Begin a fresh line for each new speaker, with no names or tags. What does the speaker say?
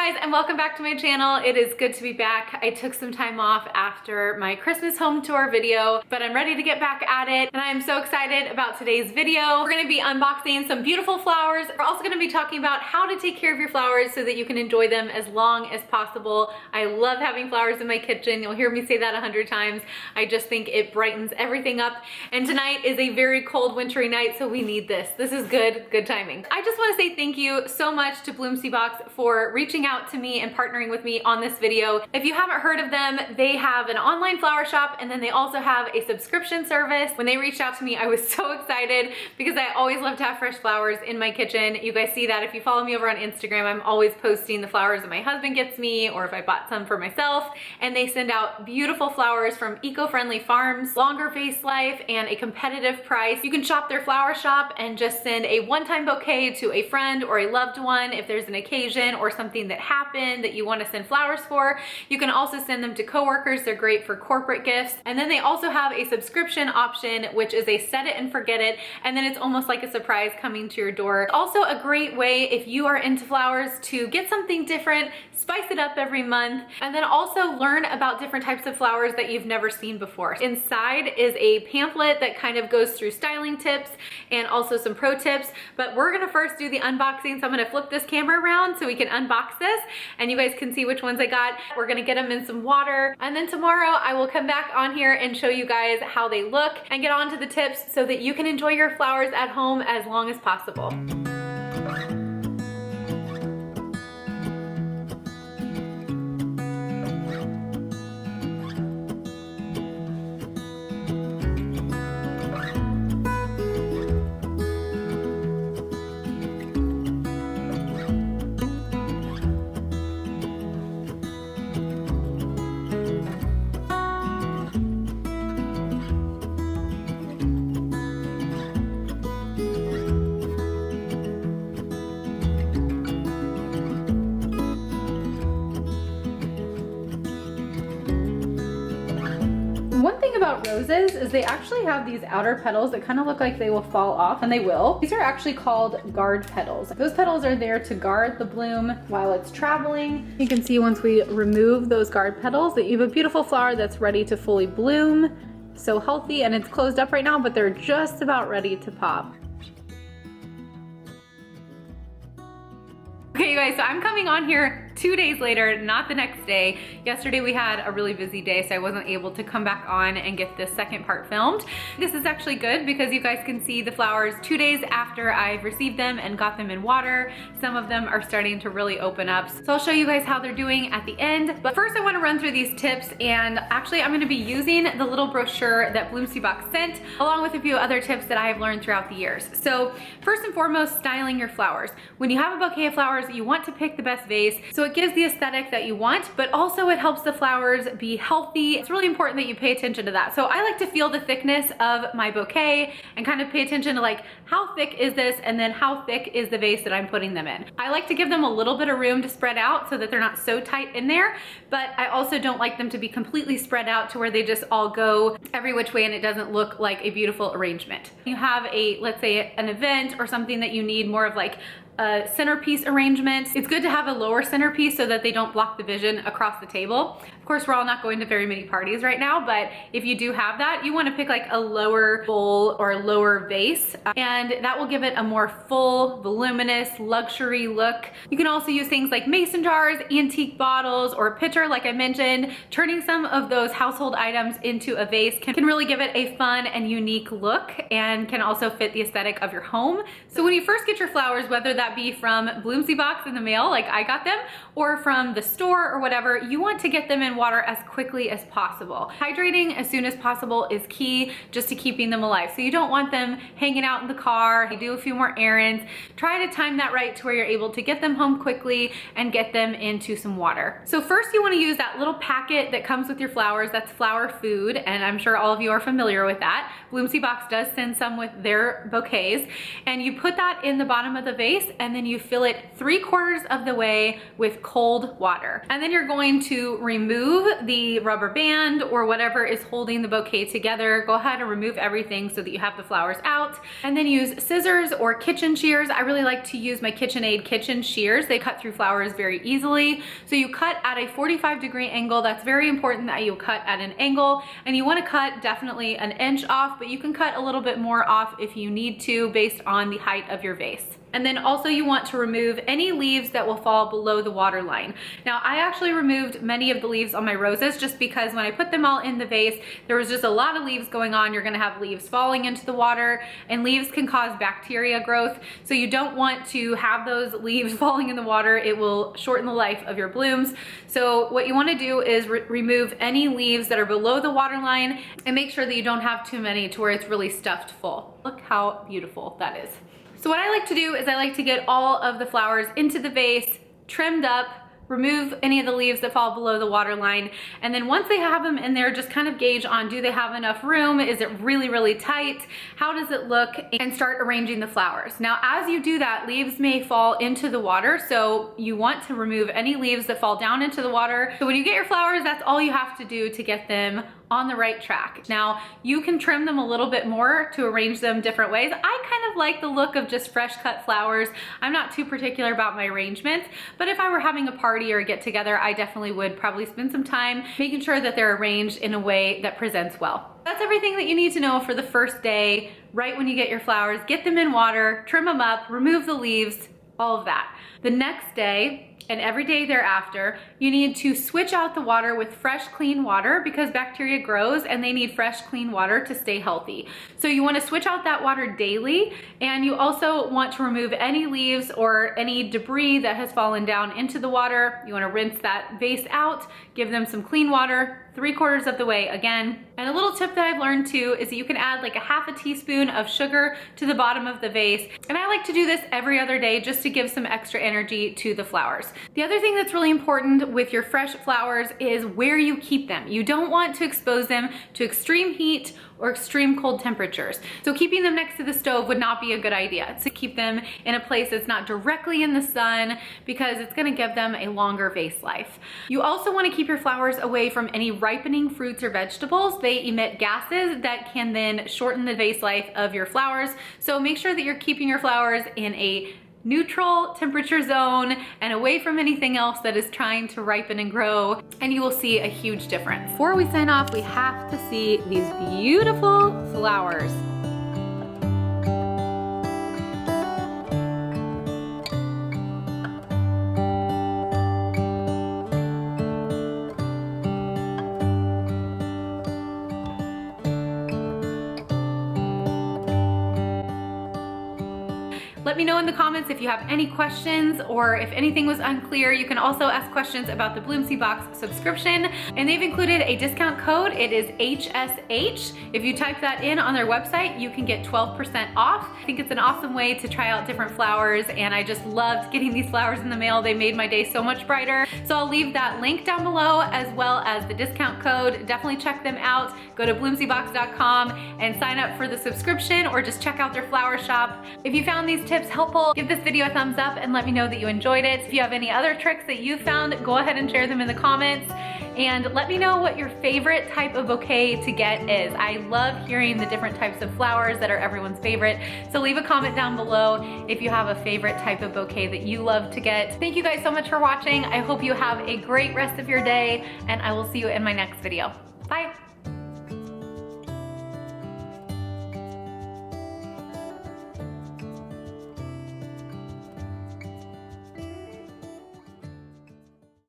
guys, and welcome back to my channel. It is good to be back. I took some time off after my Christmas home tour video, but I'm ready to get back at it, and I am so excited about today's video. We're gonna be unboxing some beautiful flowers. We're also gonna be talking about how to take care of your flowers so that you can enjoy them as long as possible. I love having flowers in my kitchen. You'll hear me say that 100 times. I just think it brightens everything up, and tonight is a very cold, wintry night, so we need this. This is good timing. I just wanna say thank you so much to BLOOMSYBOX for reaching out to me and partnering with me on this video. If you haven't heard of them, they have an online flower shop, and then they also have a subscription service. When they reached out to me, I was so excited because I always love to have fresh flowers in my kitchen. You guys see that if you follow me over on Instagram. I'm always posting the flowers that my husband gets me, or if I bought some for myself, and they send out beautiful flowers from eco-friendly farms, longer vase life, and a competitive price. You can shop their flower shop and just send a one-time bouquet to a friend or a loved one if there's an occasion or something that happened that you want to send flowers for. You can also send them to coworkers. They're great for corporate gifts. And then they also have a subscription option, which is a set it and forget it, and then it's almost like a surprise coming to your door. Also a great way if you are into flowers to get something different, spice it up every month, and then also learn about different types of flowers that you've never seen before. Inside is a pamphlet that kind of goes through styling tips and also some pro tips, but we're gonna first do the unboxing. So I'm gonna flip this camera around so we can unbox this and you guys can see which ones I got. We're gonna get them in some water, and then tomorrow I will come back on here and show you guys how they look and get on to the tips so that you can enjoy your flowers at home as long as possible. One thing about roses is they actually have these outer petals that kind of look like they will fall off, and they will. These are actually called guard petals. Those petals are there to guard the bloom while it's traveling. You can see once we remove those guard petals that you have a beautiful flower that's ready to fully bloom. So healthy, and it's closed up right now, but they're just about ready to pop. Okay, you guys, so I'm coming on here 2 days later, not the next day. Yesterday we had a really busy day, so I wasn't able to come back on and get this second part filmed. This is actually good because you guys can see the flowers 2 days after I've received them and got them in water. Some of them are starting to really open up. So I'll show you guys how they're doing at the end. But first I wanna run through these tips, and actually I'm gonna be using the little brochure that BLOOMSYBOX sent, along with a few other tips that I have learned throughout the years. So first and foremost, styling your flowers. When you have a bouquet of flowers, you want to pick the best vase. So it gives the aesthetic that you want, but also it helps the flowers be healthy. It's really important that you pay attention to that. So I like to feel the thickness of my bouquet and kind of pay attention to like, how thick is this, and then how thick is the vase that I'm putting them in. I like to give them a little bit of room to spread out so that they're not so tight in there, but I also don't like them to be completely spread out to where they just all go every which way and it doesn't look like a beautiful arrangement. You have a, let's say an event or something that you need more of like a centerpiece arrangement. It's good to have a lower centerpiece so that they don't block the vision across the table. Of course, we're all not going to very many parties right now, but if you do have that, you want to pick like a lower bowl or a lower vase, and that will give it a more full, voluminous, luxury look. You can also use things like mason jars, antique bottles, or a pitcher like I mentioned. Turning some of those household items into a vase can really give it a fun and unique look, and can also fit the aesthetic of your home. So when you first get your flowers, whether that be from BLOOMSYBOX in the mail like I got them, or from the store or whatever, you want to get them in water as quickly as possible. Hydrating as soon as possible is key just to keeping them alive. So you don't want them hanging out in the car. You do a few more errands. Try to time that right to where you're able to get them home quickly and get them into some water. So first you want to use that little packet that comes with your flowers. That's flower food, and I'm sure all of you are familiar with that. BLOOMSYBOX does send some with their bouquets, and you put that in the bottom of the vase, and then you fill it 3/4 of the way with cold water. And then you're going to remove remove the rubber band or whatever is holding the bouquet together. Go ahead and remove everything so that you have the flowers out. And then use scissors or kitchen shears. I really like to use my KitchenAid kitchen shears. They cut through flowers very easily. So you cut at a 45-degree angle. That's very important that you cut at an angle. And you want to cut definitely an inch off, but you can cut a little bit more off if you need to based on the height of your vase. And then also you want to remove any leaves that will fall below the water line. Now I actually removed many of the leaves on my roses just because when I put them all in the vase, there was just a lot of leaves going on. You're gonna have leaves falling into the water, and leaves can cause bacteria growth. So you don't want to have those leaves falling in the water. It will shorten the life of your blooms. So what you wanna do is remove any leaves that are below the water line and make sure that you don't have too many to where it's really stuffed full. Look how beautiful that is. So what I like to do is I like to get all of the flowers into the vase, trimmed up, remove any of the leaves that fall below the water line, and then once they have them in there, just kind of gauge on, do they have enough room? Is it really, really tight? How does it look? And start arranging the flowers. Now, as you do that, leaves may fall into the water, so you want to remove any leaves that fall down into the water. So when you get your flowers, that's all you have to do to get them on the right track. Now, you can trim them a little bit more to arrange them different ways. I kind of like the look of just fresh cut flowers. I'm not too particular about my arrangement, but if I were having a party or a get together, I definitely would probably spend some time making sure that they're arranged in a way that presents well. That's everything that you need to know for the first day. Right when you get your flowers, get them in water, trim them up, remove the leaves, all of that. The next day, and every day thereafter, you need to switch out the water with fresh, clean water because bacteria grows and they need fresh, clean water to stay healthy. So you want to switch out that water daily, and you also want to remove any leaves or any debris that has fallen down into the water. You want to rinse that vase out, give them some clean water, 3/4 of the way again. And a little tip that I've learned too is that you can add like a half a teaspoon of sugar to the bottom of the vase. And I like to do this every other day just to give some extra energy to the flowers. The other thing that's really important with your fresh flowers is where you keep them. You don't want to expose them to extreme heat or extreme cold temperatures. So keeping them next to the stove would not be a good idea. So keep them in a place that's not directly in the sun because it's gonna give them a longer vase life. You also wanna keep your flowers away from any ripening fruits or vegetables. They emit gases that can then shorten the vase life of your flowers. So make sure that you're keeping your flowers in a neutral temperature zone and away from anything else that is trying to ripen and grow, and you will see a huge difference. Before we sign off, we have to see these beautiful flowers. Let me know in the comments if you have any questions or if anything was unclear. You can also ask questions about the BLOOMSYBOX subscription, and they've included a discount code. It is HSH. If you type that in on their website, you can get 12% off. I think it's an awesome way to try out different flowers, and I just loved getting these flowers in the mail. They made my day so much brighter. So I'll leave that link down below as well as the discount code. Definitely check them out. Go to bloomsybox.com and sign up for the subscription, or just check out their flower shop. If you found these tips helpful, give this video a thumbs up and let me know that you enjoyed it. If you have any other tricks that you found, go ahead and share them in the comments, and let me know what your favorite type of bouquet to get is. I love hearing the different types of flowers that are everyone's favorite. So leave a comment down below if you have a favorite type of bouquet that you love to get. Thank you guys so much for watching. I hope you have a great rest of your day, and I will see you in my next video. Bye.